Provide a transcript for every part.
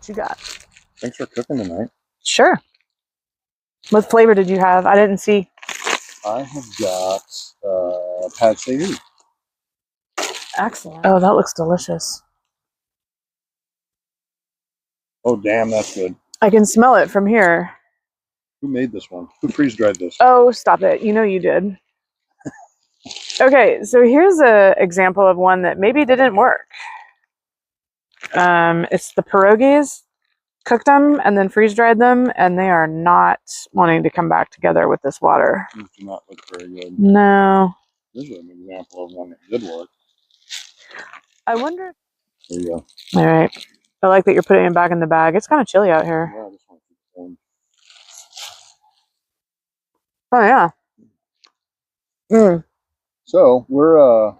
What you got? Thanks for cooking tonight. Sure. What flavor did you have? I didn't see. I have got pad see ew. Excellent. Oh, that looks delicious. Oh, damn, that's good. I can smell it from here. Who made this one? Who freeze-dried this? Oh, stop it. You know you did. Okay, so here's an example of one that maybe didn't work. It's the pierogies. Cooked them and then freeze-dried them, and they are not wanting to come back together with this water. These do not look very good. No. This is an example of one that did work. I wonder. There you go. All right. I like that you're putting it back in the bag. It's kind of chilly out here. Yeah, this one's warm. Oh, yeah. Mm. So, we're...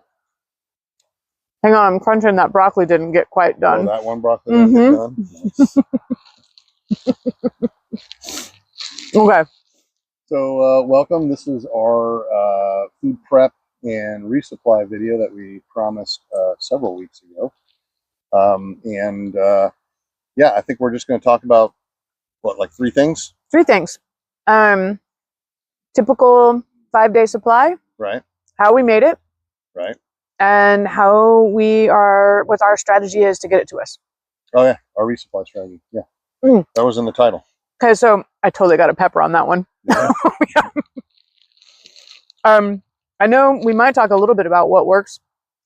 Hang on, I'm crunching. That broccoli didn't get quite done. Oh, that one broccoli didn't get done? Nice. Okay. So, welcome. This is our food prep and resupply video that we promised several weeks ago. Yeah, I think we're just going to talk about, what, like 3 things? 3 things. Typical 5-day supply. Right. How we made it. Right. And how what our strategy is to get it to us. Oh, yeah. Our resupply strategy. Yeah. That was in the title. Okay, so I totally got a pepper on that one. Yeah. Yeah. I know we might talk a little bit about what works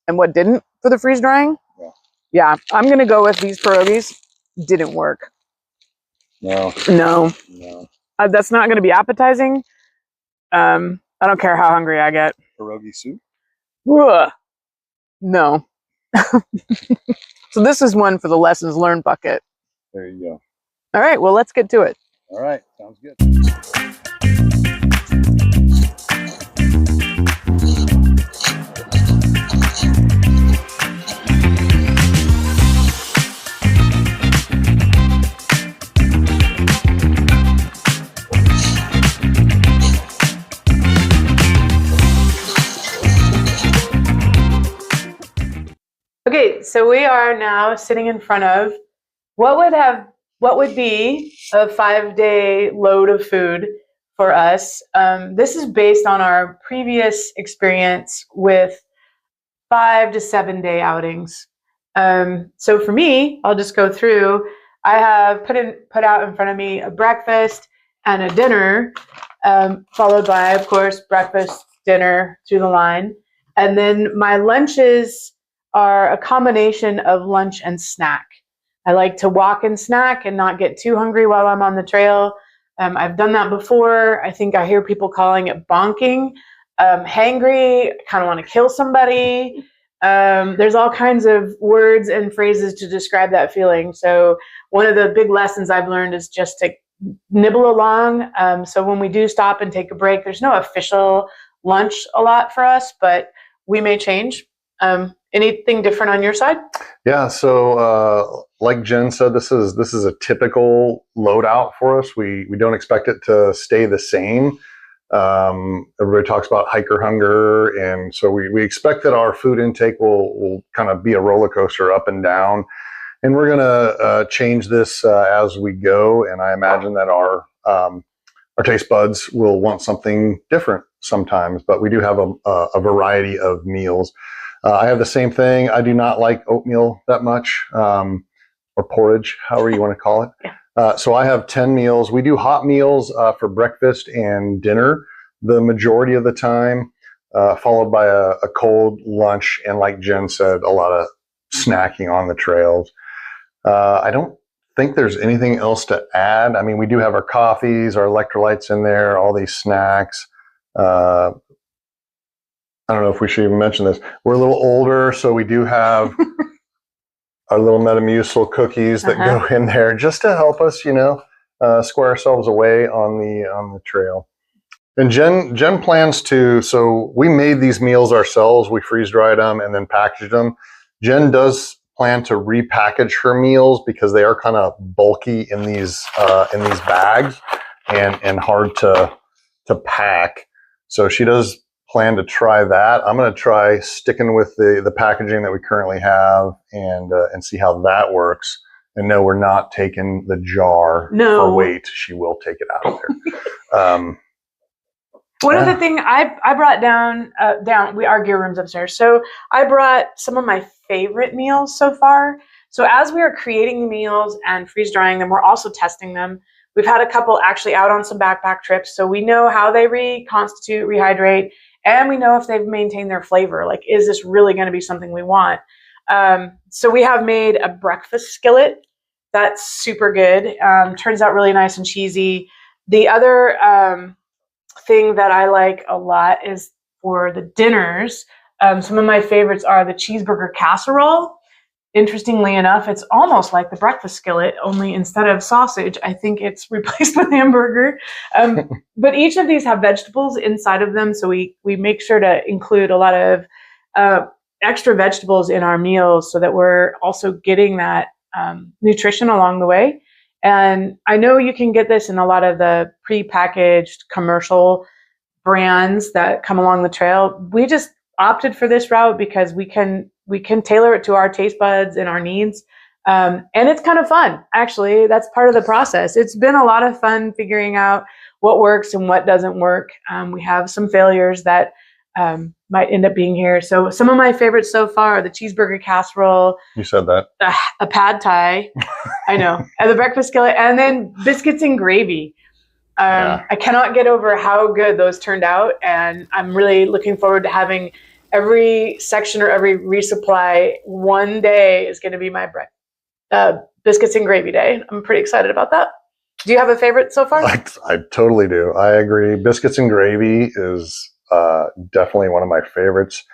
and what didn't for the freeze drying. Yeah. Yeah, I'm going to go with these pierogies. Didn't work. No. No. No. That's not going to be appetizing. I don't care how hungry I get. Pierogi soup? Ugh. No. So this is one for the lessons learned bucket. There you go. All right, well, let's get to it. All right, sounds good. Okay, so we are now sitting in front of what would be a 5-day load of food for us. This is based on our previous experience with 5 to 7 day outings. So for me, I'll just go through. I have put out in front of me a breakfast and a dinner, followed by, of course, breakfast, dinner through the line. And then my lunches are a combination of lunch and snack. I like to walk and snack and not get too hungry while I'm on the trail. I've done that before. I think I hear people calling it bonking. Hangry, kind of want to kill somebody. There's all kinds of words and phrases to describe that feeling. So one of the big lessons I've learned is just to nibble along. So when we do stop and take a break, there's no official lunch a lot for us, but we may change. Anything different on your side? Yeah, so like Jen said, this is a typical loadout for us. We don't expect it to stay the same. Everybody talks about hiker hunger, and so we expect that our food intake will kind of be a roller coaster up and down. And we're gonna change this as we go. And I imagine that our taste buds will want something different sometimes. But we do have a variety of meals. I have the same thing. I do not like oatmeal that much, or porridge, however you want to call it. Yeah. So I have 10 meals. We do hot meals for breakfast and dinner the majority of the time, followed by a cold lunch. And like Jen said, a lot of snacking on the trails. I don't think there's anything else to add. I mean, we do have our coffees, our electrolytes in there, all these snacks. I don't know if we should even mention this. We're a little older, so we do have our little Metamucil cookies that go in there just to help us, square ourselves away on the trail. And Jen plans to. So we made these meals ourselves. We freeze dried them and then packaged them. Jen does plan to repackage her meals because they are kind of bulky in these bags and hard to pack. So she does plan to try that. I'm going to try sticking with the packaging that we currently have and see how that works. And no, we're not taking the jar No. for weight. She will take it out of there. One of the things I brought down our gear room's upstairs. So I brought some of my favorite meals so far. So as we are creating the meals and freeze drying them, we're also testing them. We've had a couple actually out on some backpack trips, so we know how they reconstitute, rehydrate, and we know if they've maintained their flavor. Like, is this really going to be something we want? So we have made a breakfast skillet that's super good. Turns out really nice and cheesy. The other thing that I like a lot is for the dinners. Some of my favorites are the cheeseburger casserole. Interestingly enough, it's almost like the breakfast skillet, only instead of sausage, I think it's replaced with hamburger. But each of these have vegetables inside of them, so we make sure to include a lot of extra vegetables in our meals so that we're also getting that nutrition along the way. And I know you can get this in a lot of the pre-packaged commercial brands that come along the trail. We just opted for this route because we can tailor it to our taste buds and our needs. And it's kind of fun, actually. That's part of the process. It's been a lot of fun figuring out what works and what doesn't work. We have some failures that might end up being here. So some of my favorites so far are the cheeseburger casserole. You said that. A pad thai. I know. And the breakfast skillet. And then biscuits and gravy. I cannot get over how good those turned out. And I'm really looking forward to having every section or every resupply one day is going to be my biscuits and gravy day. I'm pretty excited about that. Do you have a favorite so far? I totally do. I agree. Biscuits and gravy is definitely one of my favorites.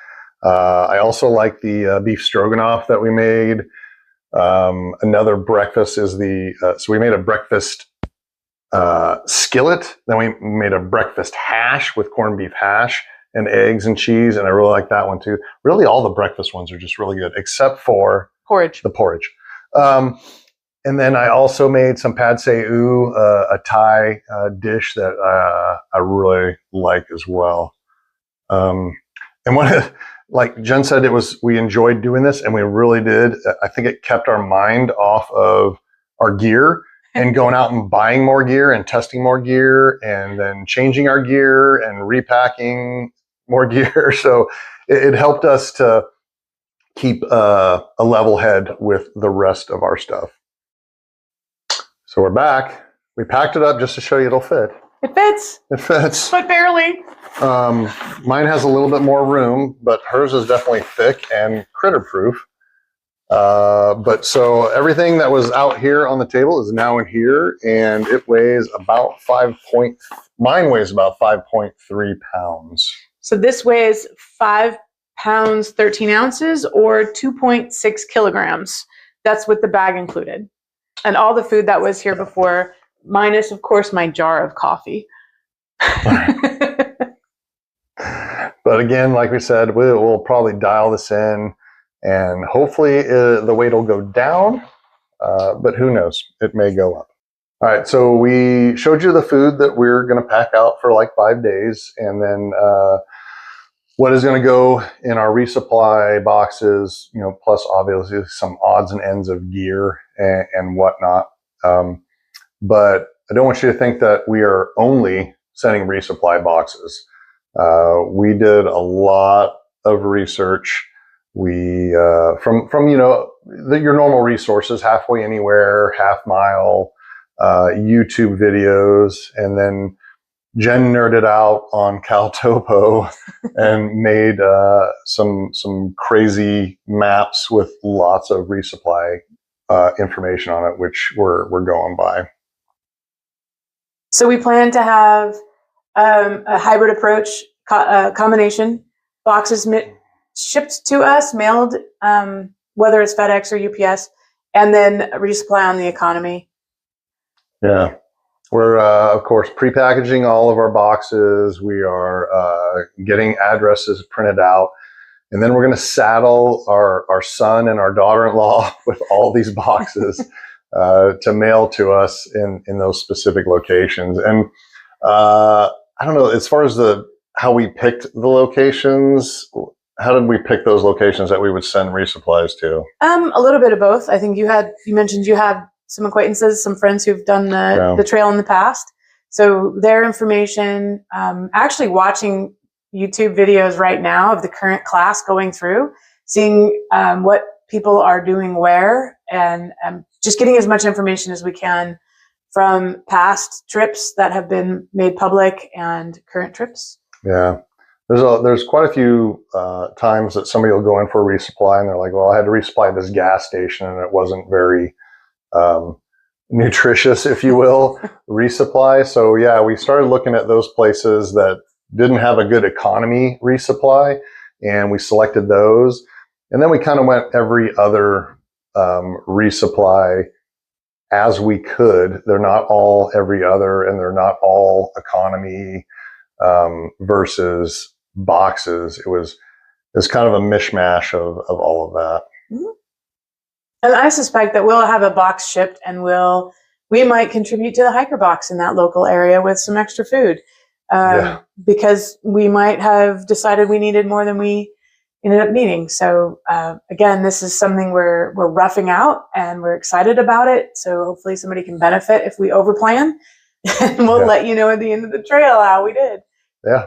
I also like the beef stroganoff that we made. Another breakfast is so we made a breakfast skillet. Then we made a breakfast hash with corned beef hash and eggs and cheese, and I really like that one too. Really, all the breakfast ones are just really good, except for porridge. The porridge. And then I also made some pad see ew, a Thai dish that I really like as well. And like Jen said, we enjoyed doing this, and we really did. I think it kept our mind off of our gear and going out and buying more gear and testing more gear and then changing our gear and repacking more gear. So it helped us to keep a level head with the rest of our stuff. So we're back. We packed it up just to show you it'll fit. It fits. It fits. But barely. Mine has a little bit more room, but hers is definitely thick and critter proof. But so everything that was out here on the table is now in here, and it weighs about mine weighs about 5.3 pounds. So this weighs 5 pounds, 13 ounces, or 2.6 kilograms. That's with the bag included. And all the food that was here before, minus, of course, my jar of coffee. But again, like we said, we'll probably dial this in, and hopefully the weight will go down, but who knows? It may go up. All right, so we showed you the food that we're going to pack out for like 5 days, and then what is going to go in our resupply boxes, plus obviously some odds and ends of gear and whatnot. But I don't want you to think that we are only sending resupply boxes. We did a lot of research. We from your normal resources, Halfway Anywhere, Half Mile, YouTube videos, and then Jen nerded out on CalTopo and made some crazy maps with lots of resupply information on it, which we're going by. So we plan to have a hybrid approach, combination, boxes shipped to us, mailed, whether it's FedEx or UPS, and then resupply on the economy. Yeah. We're, of course, prepackaging all of our boxes. We are getting addresses printed out. And then we're going to saddle our son and our daughter-in-law with all these boxes to mail to us in those specific locations. And I don't know, as far as how we picked the locations, how did we pick those locations that we would send resupplies to? A little bit of both. I think you mentioned you had some acquaintances, some friends who've done the trail in the past. So their information, actually watching YouTube videos right now of the current class going through, seeing what people are doing where, and just getting as much information as we can from past trips that have been made public and current trips. Yeah. There's quite a few times that somebody will go in for a resupply and they're like, well, I had to resupply this gas station and it wasn't very nutritious, if you will, resupply. So yeah, we started looking at those places that didn't have a good economy resupply, and we selected those. And then we kind of went every other resupply as we could. They're not all every other, and they're not all economy versus boxes. It was kind of a mishmash of all of that. Mm-hmm. And I suspect that we'll have a box shipped, and we might contribute to the hiker box in that local area with some extra food, because we might have decided we needed more than we ended up needing. So again, this is something we're roughing out, and we're excited about it. So hopefully somebody can benefit if we overplan, and we'll let you know at the end of the trail how we did. Yeah.